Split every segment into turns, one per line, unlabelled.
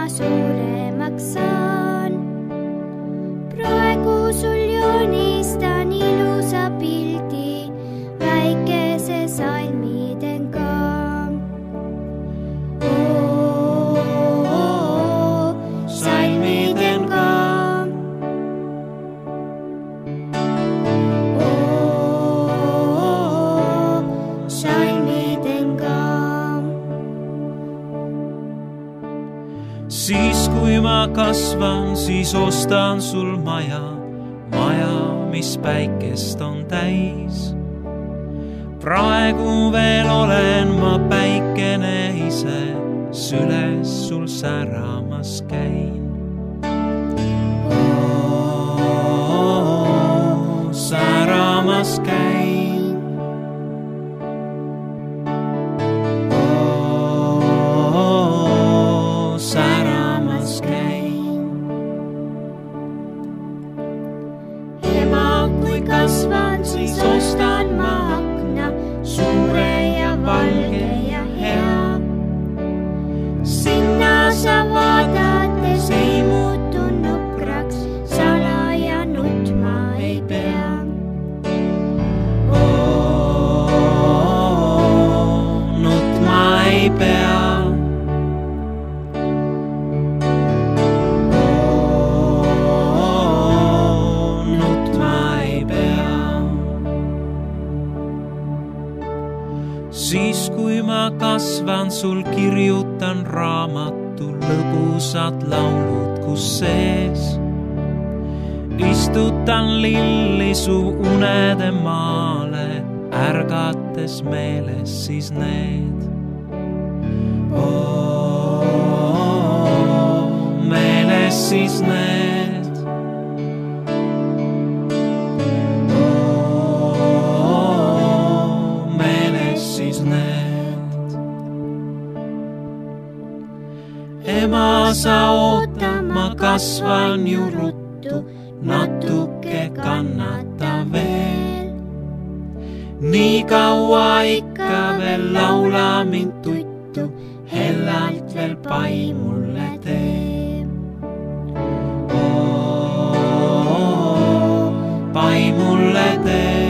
ma suuremaks saan. Praegu sul joonistan ilusa pildi väikese salmidenga. Salmidenga. Salmidenga.
Siis kui ma kasvan, siis ostan sul maja, mis päikest on täis. Praegu veel olen ma päikene ise, süles sul säramas käin. Säramas käin. Säramas käin.
Ema, kui kasvan, siis ostan ma akna, suure ja valge ja hea. Sinna sa vaadates ei muutu nukraks, salaja nutma ei pea.
Nutma ei pea. Siis kui ma kasvan, sul kirjutan raamatu lõbusad laulud, kus sees istutan lilli su unede maale, ärgates meeles siis need. Meeles siis need. Ema, sa oota, ma kasvan ju ruttu, natuke kannata veel. Nii kaua ikka veel laula mind tuttu, hellalt veel pai mulle tee. Pai mulle tee.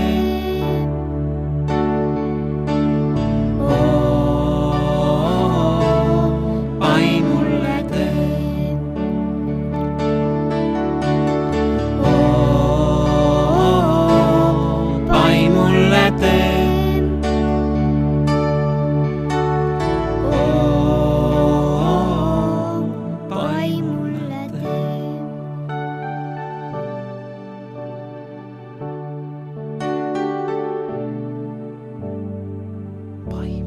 Pai